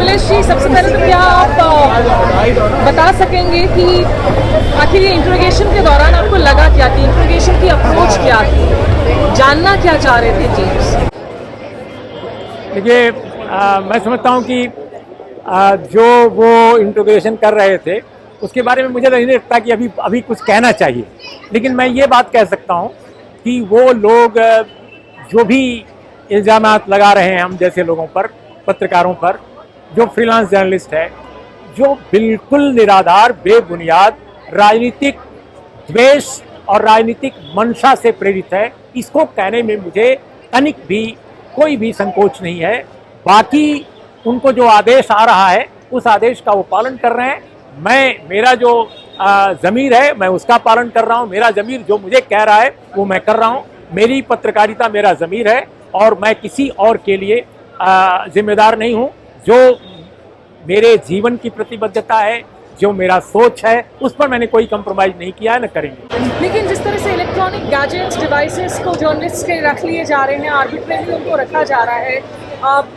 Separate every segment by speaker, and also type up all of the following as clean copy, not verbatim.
Speaker 1: नीलेश जी, सबसे पहले तो क्या आप बता सकेंगे कि आखिर ये इंट्रोगेशन के दौरान आपको लगा क्या कि इंट्रोगेशन की अप्रोच क्या थी, जानना क्या चाह रहे थे जेम्स?
Speaker 2: देखिए, मैं समझता हूँ कि जो वो इंट्रोगेशन कर रहे थे उसके बारे में मुझे नहीं लगता कि अभी कुछ कहना चाहिए। लेकिन मैं ये बात कह सकता हूँ कि वो लोग जो भी इल्ज़ामात लगा रहे हैं हम जैसे लोगों पर, पत्रकारों पर, जो फ्रीलांस जर्नलिस्ट है, जो बिल्कुल निराधार, बेबुनियाद राजनीतिक द्वेष और राजनीतिक मंशा से प्रेरित है, इसको कहने में मुझे तनिक भी कोई भी संकोच नहीं है। बाकी उनको जो आदेश आ रहा है उस आदेश का वो पालन कर रहे हैं। मेरा जो ज़मीर है मैं उसका पालन कर रहा हूँ। मेरा ज़मीर जो मुझे कह रहा है वो मैं कर रहा हूँ। मेरी पत्रकारिता मेरा ज़मीर है और मैं किसी और के लिए जिम्मेदार नहीं हूँ। जो मेरे जीवन की प्रतिबद्धता है, जो मेरा सोच है, उस पर मैंने कोई कंप्रोमाइज़ नहीं किया है, न करेंगे।
Speaker 1: लेकिन जिस तरह से इलेक्ट्रॉनिक गैजेट्स डिवाइसेस को जर्नलिस्ट के रख लिए जा रहे हैं, आर्बिट्रेरली उनको रखा जा रहा है,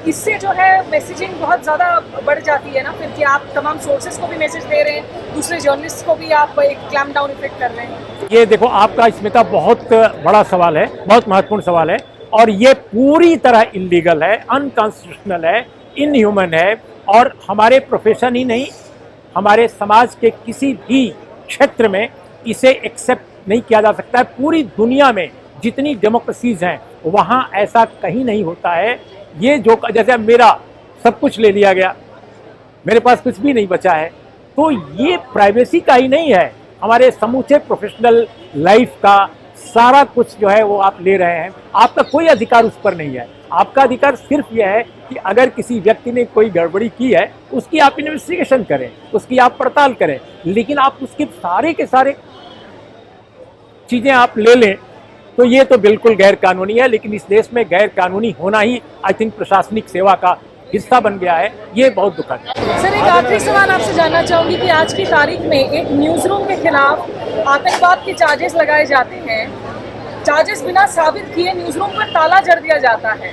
Speaker 1: इससे जो है मैसेजिंग बहुत ज़्यादा बढ़ जाती है ना फिर, कि आप तमाम सोर्सेज को भी मैसेज दे रहे हैं, दूसरे जर्नलिस्ट को भी आप एक क्लैम्प डाउन इफेक्ट कर रहे हैं।
Speaker 2: ये देखो, आपका स्मिता बहुत बड़ा सवाल है, बहुत महत्वपूर्ण सवाल है, और ये पूरी तरह इलीगल है, अनकॉन्स्टिट्यूशनल है, इनह्यूमन है, और हमारे प्रोफेशन ही नहीं, हमारे समाज के किसी भी क्षेत्र में इसे एक्सेप्ट नहीं किया जा सकता है। पूरी दुनिया में जितनी डेमोक्रेसीज हैं वहाँ ऐसा कहीं नहीं होता है। ये जो जैसे मेरा सब कुछ ले लिया गया, मेरे पास कुछ भी नहीं बचा है, तो ये प्राइवेसी का ही नहीं है, हमारे समूचे प्रोफेशनल लाइफ का सारा कुछ जो है वो आप ले रहे हैं। आपका कोई अधिकार उस पर नहीं है। आपका अधिकार सिर्फ यह है कि अगर किसी व्यक्ति ने कोई गड़बड़ी की है उसकी आप इन्वेस्टिगेशन करें, उसकी आप पड़ताल करें, लेकिन आप उसके सारे के सारे चीज़ें आप ले लें तो ये तो बिल्कुल गैर कानूनी है। लेकिन इस देश में गैर कानूनी होना ही आई थिंक प्रशासनिक सेवा का हिस्सा बन गया है। ये बहुत दुखद है।
Speaker 1: सर, एक आखिरी सवाल आपसे जानना चाहूँगी कि आज की तारीख में एक न्यूज़ रूम के खिलाफ आतंकवाद के चार्जेस लगाए जाते हैं, चार्जेस बिना साबित किए न्यूज़ रूम पर ताला जड़ दिया जाता है,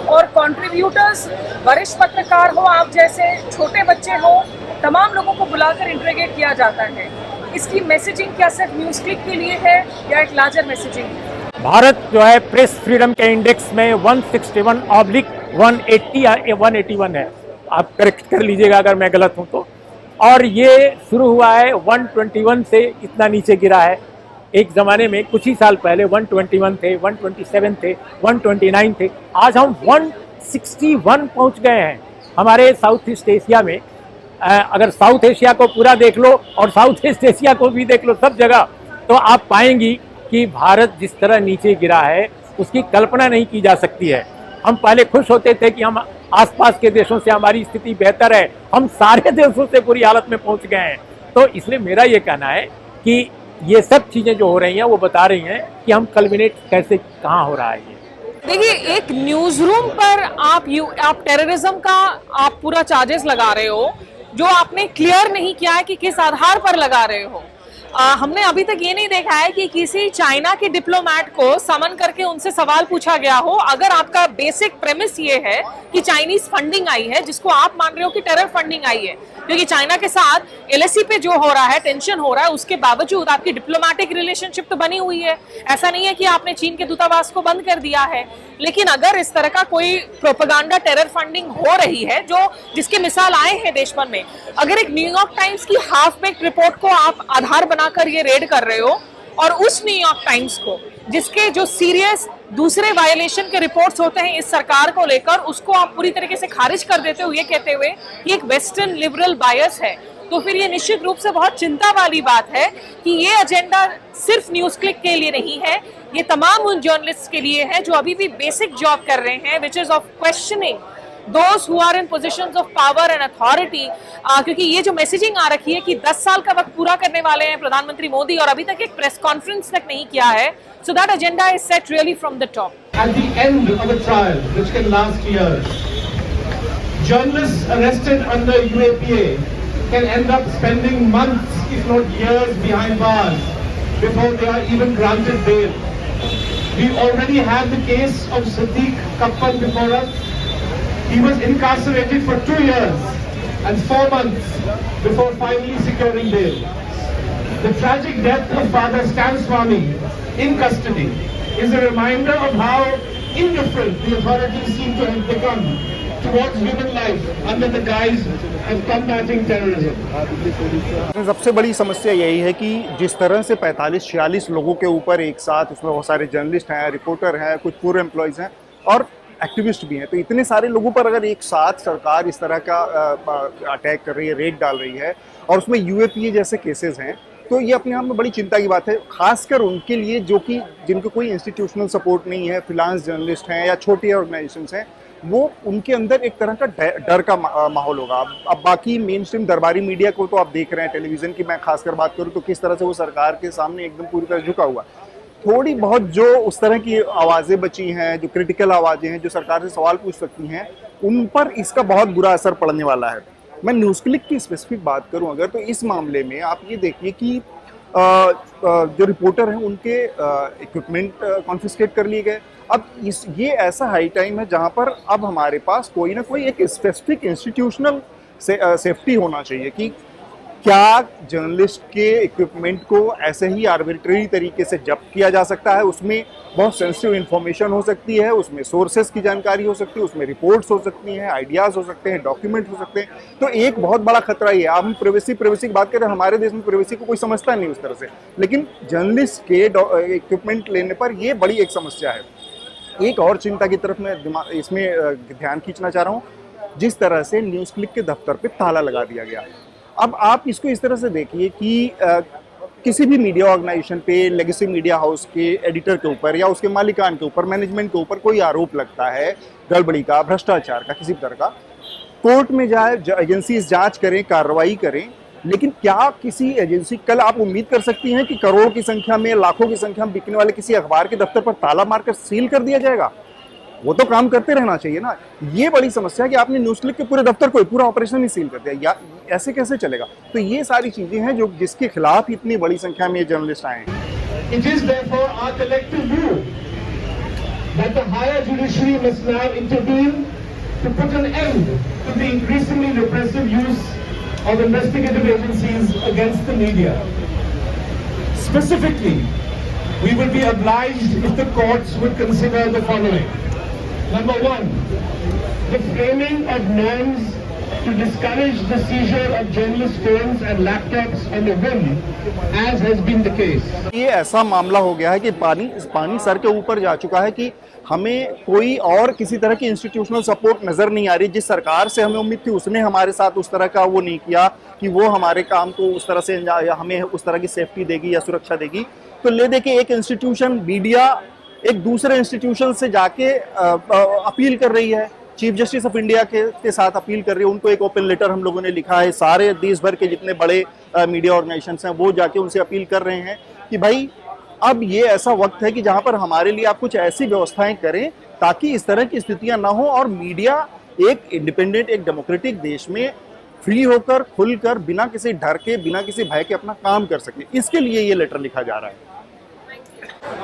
Speaker 1: और कंट्रीब्यूटर्स, वरिष्ठ पत्रकार हो, आप जैसे छोटे बच्चे हो, तमाम लोगों को बुलाकर इंट्रोगेट किया जाता है। इसकी मैसेजिंग क्या सिर्फ न्यूज़ क्लिक के लिए है या एक लार्जर मैसेजिंग है?
Speaker 2: भारत जो है प्रेस फ्रीडम के इंडेक्स में 161/180 या 181 है। आप करेक्ट कर लीजिएगा अगर मैं गलत हूं तो। और ये शुरू हुआ है 121 से, इतना नीचे गिरा है। एक ज़माने में कुछ ही साल पहले 121 थे, 127 थे, 129 थे, आज हम 161 पहुंच गए हैं। हमारे साउथ ईस्ट एशिया में, अगर साउथ एशिया को पूरा देख लो और साउथ ईस्ट एशिया को भी देख लो, सब जगह, तो आप पाएंगी कि भारत जिस तरह नीचे गिरा है उसकी कल्पना नहीं की जा सकती है। हम पहले खुश होते थे कि हम आसपास के देशों से हमारी स्थिति बेहतर है, हम सारे देशों से बुरी हालत में पहुंच गए हैं। तो इसलिए मेरा ये कहना है कि ये सब चीज़ें जो हो रही हैं वो बता रही हैं कि हम कल्मिनेट कैसे, कहाँ हो रहा है ये।
Speaker 1: देखिए, एक न्यूज़ रूम पर आप टेररिज्म का आप पूरा चार्जेस लगा रहे हो, जो आपने क्लियर नहीं किया है कि किस आधार पर लगा रहे हो। हमने अभी तक ये नहीं देखा है कि किसी चाइना के डिप्लोमेट को समन करके उनसे सवाल पूछा गया हो। अगर आपका बेसिक प्रेमिस ये है कि चाइनीज फंडिंग आई है, जिसको आप मान रहे हो कि टेरर फंडिंग आई है, क्योंकि चाइना के साथ एलएसी पे जो हो रहा है, टेंशन हो रहा है, उसके बावजूद आपकी डिप्लोमेटिक रिलेशनशिप तो बनी हुई है। ऐसा नहीं है कि आपने चीन के दूतावास को बंद कर दिया है। लेकिन अगर इस तरह का कोई प्रोपेगेंडा, टेरर फंडिंग हो रही है, जिसके मिसाल आए हैं देश भर में, अगर एक न्यूयॉर्क टाइम्स की हाफ बेक्ड रिपोर्ट को आप आधार बनाकर ये रेड कर रहे हो, और उस न्यूयॉर्क टाइम्स को, जिसके जो सीरियस दूसरे वायलेशन के रिपोर्ट्स होते हैं इस सरकार को लेकर, उसको आप पूरी तरीके से खारिज कर देते हो, ये कहते हुए कि एक वेस्टर्न लिबरल बायस है, तो फिर ये निश्चित रूप से बहुत चिंता वाली बात है कि ये एजेंडा सिर्फ न्यूज़ क्लिक के लिए नहीं है, ये तमाम उन जर्नलिस्ट के लिए है जो अभी भी बेसिक जॉब कर रहे हैं, which is of questioning those who are in positions of power and authority। क्योंकि ये जो मैसेजिंग आ रखी है कि 10 साल का वक्त पूरा करने वाले हैं प्रधानमंत्री मोदी, और अभी तक एक प्रेस कॉन्फ्रेंस तक नहीं किया है, so that agenda is set really from the top.
Speaker 3: At the end of a trial which can last years, journalists arrested under UAPA can end up spending months, if not years, behind bars before they are even granted bail. We already had the case of Siddique Kappan before us. He was incarcerated for 2 years and 4 months before finally securing bail. The tragic death of Father Stan Swamy in custody is a reminder of how indifferent the authorities seem to have become towards human life under the guise of combating terrorism.
Speaker 4: सबसे बड़ी समस्या यही है कि जिस तरह से 45-46 लोगों के ऊपर एक साथ, उसमें बहुत सारे जर्नलिस्ट हैं, रिपोर्टर हैं, कुछ पूर्व एम्प्लॉयज़ हैं और एक्टिविस्ट भी हैं, तो इतने सारे लोगों पर अगर एक साथ सरकार इस तरह का अटैक कर रही है, रेड डाल रही है और उसमें यूएपीए जैसे केसेस हैं, तो ये अपने आप में बड़ी चिंता की बात है, खासकर उनके लिए जो कि जिनको कोई इंस्टीट्यूशनल सपोर्ट नहीं है, फ्रीलांस जर्नलिस्ट हैं या छोटी ऑर्गेनाइजेशंस हैं, वो उनके अंदर एक तरह का डर का माहौल होगा। अब बाकी मेन स्ट्रीम दरबारी मीडिया को तो आप देख रहे हैं, टेलीविज़न की मैं खासकर बात करूँ तो किस तरह से वो सरकार के सामने एकदम पूरी तरह झुका हुआ। थोड़ी बहुत जो उस तरह की आवाज़ें बची हैं, जो क्रिटिकल आवाज़ें हैं, जो सरकार से सवाल पूछ सकती हैं, उन पर इसका बहुत बुरा असर पड़ने वाला है। मैं न्यूज़ क्लिक की स्पेसिफिक बात करूं अगर, तो इस मामले में आप ये देखिए कि जो रिपोर्टर हैं उनके इक्विपमेंट कॉन्फिस्केट कर लिए गए। अब ये ऐसा हाई टाइम है जहां पर अब हमारे पास कोई ना कोई एक स्पेसिफिक इंस्टीट्यूशनल सेफ्टी होना चाहिए कि क्या जर्नलिस्ट के इक्विपमेंट को ऐसे ही आर्बिट्रेरी तरीके से जब्त किया जा सकता है। उसमें बहुत सेंसिटिव इन्फॉर्मेशन हो सकती है, उसमें सोर्सेज की जानकारी हो सकती है, उसमें रिपोर्ट्स हो सकती हैं, आइडियाज़ हो सकते हैं, डॉक्यूमेंट हो सकते हैं। तो एक बहुत बड़ा खतरा ये है। अब हम प्राइवेसी की बात करें, हमारे देश में प्राइवेसी को कोई समझता नहीं उस तरह से, लेकिन जर्नलिस्ट के इक्विपमेंट लेने पर ये बड़ी एक समस्या है। एक और चिंता की तरफ मैं इसमें ध्यान खींचना चाह रहा हूँ, जिस तरह से न्यूज़ क्लिक के दफ्तर पर ताला लगा दिया गया। अब आप इसको इस तरह से देखिए कि किसी भी मीडिया ऑर्गेनाइजेशन पे, लेगेसी मीडिया हाउस के एडिटर के ऊपर या उसके मालिकान के ऊपर, मैनेजमेंट के ऊपर कोई आरोप लगता है गड़बड़ी का, भ्रष्टाचार का, किसी तरह का, कोर्ट में जाए, एजेंसी जांच करें, कार्रवाई करें, लेकिन क्या किसी एजेंसी, कल आप उम्मीद कर सकती हैं कि करोड़ की संख्या में, लाखों की संख्या में बिकने वाले किसी अखबार के दफ्तर पर ताला मारकर सील कर दिया जाएगा? वो तो काम करते रहना चाहिए ना। ये बड़ी समस्या है कि आपने न्यूज़ क्लिक के पूरे दफ्तर को, पूरा ऑपरेशन ही सील कर दिया, या ऐसे कैसे चलेगा? तो ये सारी चीजें हैं जो जिसके खिलाफ इतनी बड़ी संख्या में जर्नलिस्ट आए हैं।
Speaker 3: It is therefore our collective view that the higher judiciary must now intervene to put an end to the increasingly repressive use of investigative agencies against the media. Specifically, we will be obliged if the courts would consider the following. Number one, the framing of norms to discourage the seizure of journalist phones and laptops on a whim, as has been the case.
Speaker 4: ये ऐसा मामला हो गया है कि पानी sir के ऊपर जा चुका है कि हमें कोई और किसी तरह की इंस्टीट्यूशनल सपोर्ट नजर नहीं आ रही। जिस सरकार से हमें उम्मीद थी उसने हमारे साथ उस तरह का वो नहीं किया कि वो हमारे काम को उस तरह से हमें उस तरह की सेफ्टी देगी या सुरक्षा देगी। तो ले दे के एक इंस्टीट्यूशन, मीडिया, एक दूसरे इंस्टीट्यूशन से जाके अपील कर रही है, चीफ जस्टिस ऑफ इंडिया के साथ अपील कर रही है। उनको एक ओपन लेटर हम लोगों ने लिखा है, सारे देश भर के जितने बड़े मीडिया ऑर्गेनाइजेशंस हैं वो जाके उनसे अपील कर रहे हैं कि भाई अब ये ऐसा वक्त है कि जहां पर हमारे लिए आप कुछ ऐसी व्यवस्थाएं करें ताकि इस तरह की स्थितियां ना हो और मीडिया एक इंडिपेंडेंट, एक डेमोक्रेटिक देश में फ्री होकर, खुलकर, बिना किसी डर के, बिना किसी भय के अपना काम कर सके। इसके लिए ये लेटर लिखा जा रहा है।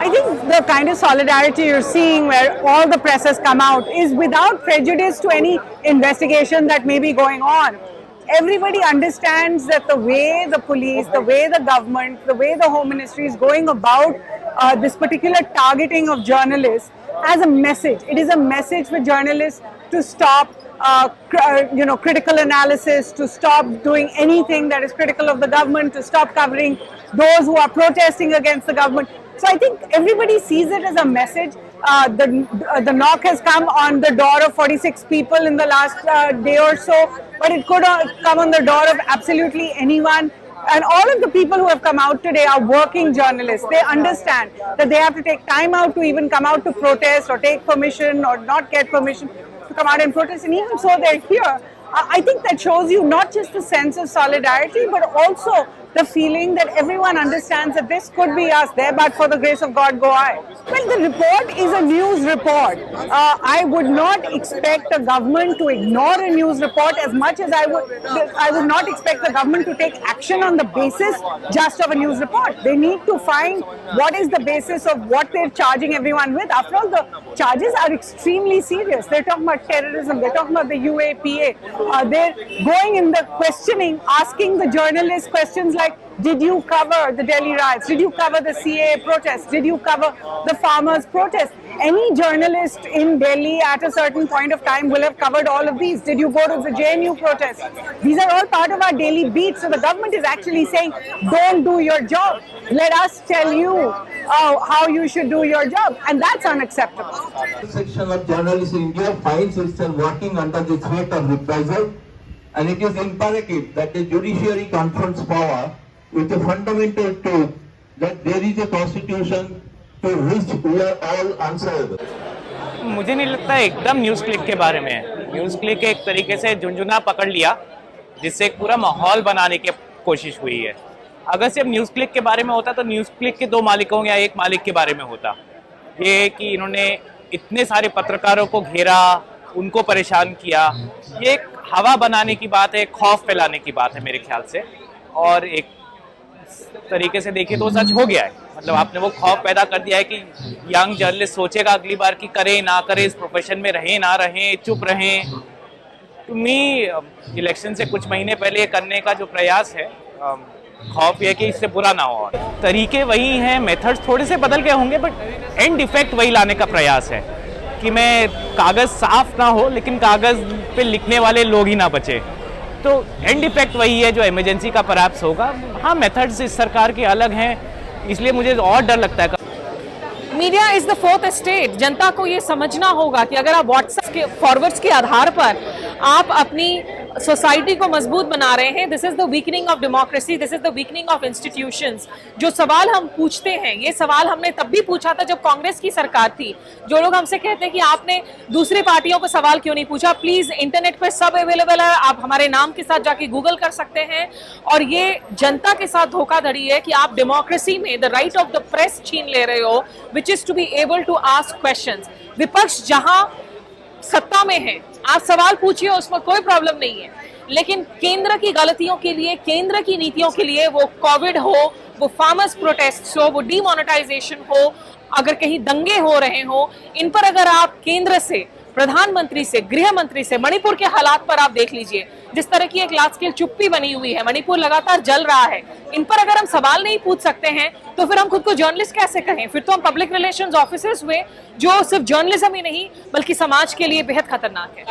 Speaker 5: I think the kind of solidarity you're seeing where all the press has come out is without prejudice to any investigation that may be going on. Everybody understands that the way the police, the way the government, the way the Home Ministry is going about this particular targeting of journalists as a message. It is a message for journalists to stop critical analysis, to stop doing anything that is critical of the government, to stop covering those who are protesting against the government. So I think everybody sees it as a message. The knock has come on the door of 46 people in the last day or so, but it could come on the door of absolutely anyone. And all of the people who have come out today are working journalists. They understand that they have to take time out to even come out to protest or take permission or not get permission to come out and protest. And even so, they're here. I think that shows you not just the sense of solidarity, but also the feeling that everyone understands that this could be us there, but for the grace of God go I. Well, the report is a news report. I would not expect the government to ignore a news report as much as I would not expect the government to take action on the basis just of a news report. They need to find what is the basis of what they're charging everyone with. After all, the charges are extremely serious. They're talking about terrorism, they're talking about the UAPA. They're going in the questioning, asking the journalists questions like, did you cover the Delhi riots? Did you cover the CAA protests? Did you cover the farmers' protests? Any journalist in Delhi at a certain point of time will have covered all of these. Did you go to the JNU protests? These are all part of our daily beats. So the government is actually saying, don't do your job. Let us tell you how you should do your job. And that's unacceptable.
Speaker 6: Section of journalists in India finds itself working under the threat of reprisal, and it is imperative that the judiciary confronts power with a fundamental truth that there is a constitution to which we are all answerable.
Speaker 7: मुझे नहीं लगता एकदम news click के बारे में है। News click एक तरीके से झुंझुना पकड़ लिया, जिससे एक पूरा माहौल बनाने की कोशिश हुई है। अगर सिर्फ न्यूज़ क्लिक के बारे में होता तो न्यूज़ क्लिक के 2 मालिकों या एक मालिक के बारे में होता। ये कि इन्होंने इतने सारे पत्रकारों को घेरा, उनको परेशान किया, ये एक हवा बनाने की बात है, खौफ फैलाने की बात है मेरे ख्याल से। और एक तरीके से देखिए तो सच हो गया है, मतलब आपने वो खौफ पैदा कर दिया है कि यंग जर्नलिस्ट सोचेगा अगली बार कि करें ना करें, इस प्रोफेशन में रहें ना रहें, चुप रहें। टू मी इलेक्शन से कुछ महीने पहले करने का जो प्रयास है, खौफ ये कि इससे बुरा ना हो। तरीके वही हैं, मेथड्स थोड़े से बदल गए होंगे, बट एंड इफेक्ट वही लाने का प्रयास है कि मैं कागज़ साफ ना हो लेकिन कागज़ पे लिखने वाले लोग ही ना बचे। तो एंड इफेक्ट वही है जो इमरजेंसी का परहैप्स होगा। हाँ, मेथड्स इस सरकार के अलग हैं, इसलिए मुझे और डर लगता है।
Speaker 1: Media is the fourth estate. जनता को ये समझना होगा कि अगर आप व्हाट्सएप के फॉरवर्ड्स के आधार पर आप अपनी सोसाइटी को मजबूत बना रहे हैं, this is the weakening of democracy, this is the weakening of institutions. जो सवाल हम पूछते हैं, ये सवाल हमने तब भी पूछा था जब कांग्रेस की सरकार थी। जो लोग हमसे कहते हैं कि आपने दूसरी पार्टियों को सवाल क्यों नहीं पूछा, प्लीज इंटरनेट पर सब अवेलेबल है, आप हमारे नाम के साथ जाके गूगल कर सकते हैं। और ये जनता के साथ धोखाधड़ी है कि आप डेमोक्रेसी में the right of the press छीन ले रहे हो, which is to be able to ask questions. विपक्ष जहां सत्ता में है, आप सवाल पूछिए, उसमें कोई प्रॉब्लम नहीं है, लेकिन केंद्र की गलतियों के लिए, केंद्र की नीतियों के लिए, वो कोविड हो, वो फार्मर्स प्रोटेस्ट हो, वो डीमोनेटाइजेशन हो, अगर कहीं दंगे हो रहे हो, इन पर अगर आप केंद्र से, प्रधानमंत्री से, गृह मंत्री से, मणिपुर के हालात पर आप देख लीजिए, जिस तरह की एक लार्ज स्केल चुप्पी बनी हुई है, मणिपुर लगातार जल रहा है, इन पर अगर हम सवाल नहीं पूछ सकते हैं तो फिर हम खुद को जर्नलिस्ट कैसे कहें? फिर तो हम पब्लिक रिलेशंस ऑफिसर्स हुए, जो सिर्फ जर्नलिज्म ही नहीं बल्कि समाज के लिए बेहद खतरनाक है।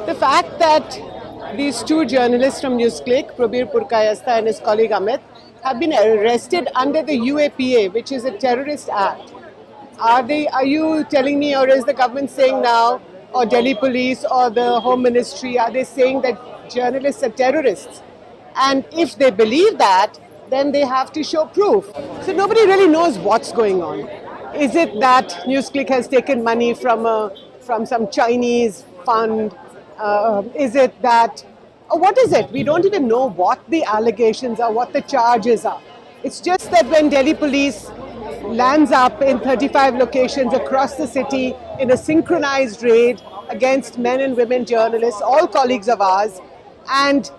Speaker 8: The fact that these 2 journalists from NewsClick, Prabir Purkayastha and his colleague Amit, have been arrested under the UAPA, which is a terrorist act. Are you telling me, or is the government saying now, or Delhi police or the Home Ministry, are they saying that journalists are terrorists? And if they believe that, then they have to show proof. So nobody really knows what's going on. Is it that NewsClick has taken money from some Chinese fund? Is it that, or what is it? We don't even know what the allegations are, what the charges are. It's just that when Delhi police lands up in 35 locations across the city in a synchronized raid against men and women journalists, all colleagues of ours, and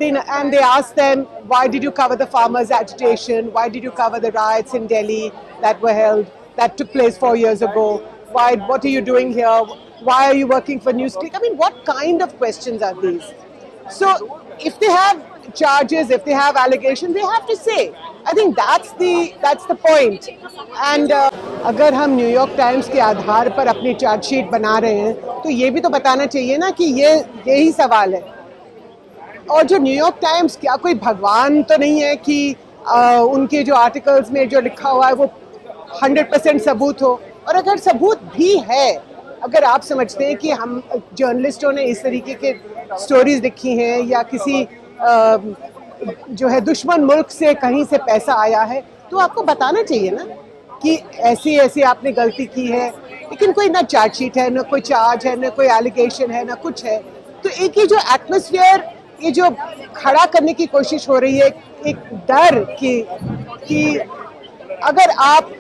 Speaker 8: they ask them, why did you cover the farmers' agitation? Why did you cover the riots in Delhi that were held, that took place 4 years ago? What are you doing here? Why are you working for NewsClick? I mean, what kind of questions are these? So if they have charges, if they have allegations, they have to say. I think that's the point. And अगर हम New York times के आधार पर अपनी chargesheet बना रहे हैं, तो ये भी तो बताना चाहिए ना कि यही सवाल है। और जो न्यूयॉर्क टाइम्स, क्या कोई भगवान तो नहीं है कि उनके जो आर्टिकल्स में जो लिखा हुआ है वो 100% सबूत हो? और अगर सबूत भी है, अगर आप समझते हैं कि हम जर्नलिस्टों ने इस तरीके के स्टोरीज लिखी हैं या किसी जो है दुश्मन मुल्क से कहीं से पैसा आया है, तो आपको बताना चाहिए ना कि ऐसी आपने गलती की है। लेकिन कोई ना चार्जशीट है, ना कोई चार्ज है, ना कोई एलिगेशन है, ना कुछ है। तो एक ही जो एटमॉस्फेयर ये जो खड़ा करने की कोशिश हो रही है एक डर कि अगर आप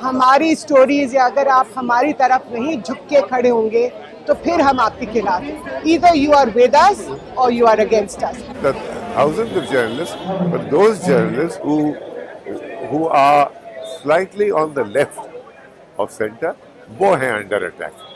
Speaker 8: हमारी स्टोरीज या अगर आप हमारी तरफ नहीं झुक के खड़े होंगे तो फिर हम आपके खिलाफ हैं. Either you are with us or you are against us.
Speaker 9: The thousands of journalists, but those journalists who are slightly on the left of center, वो हैं under attack.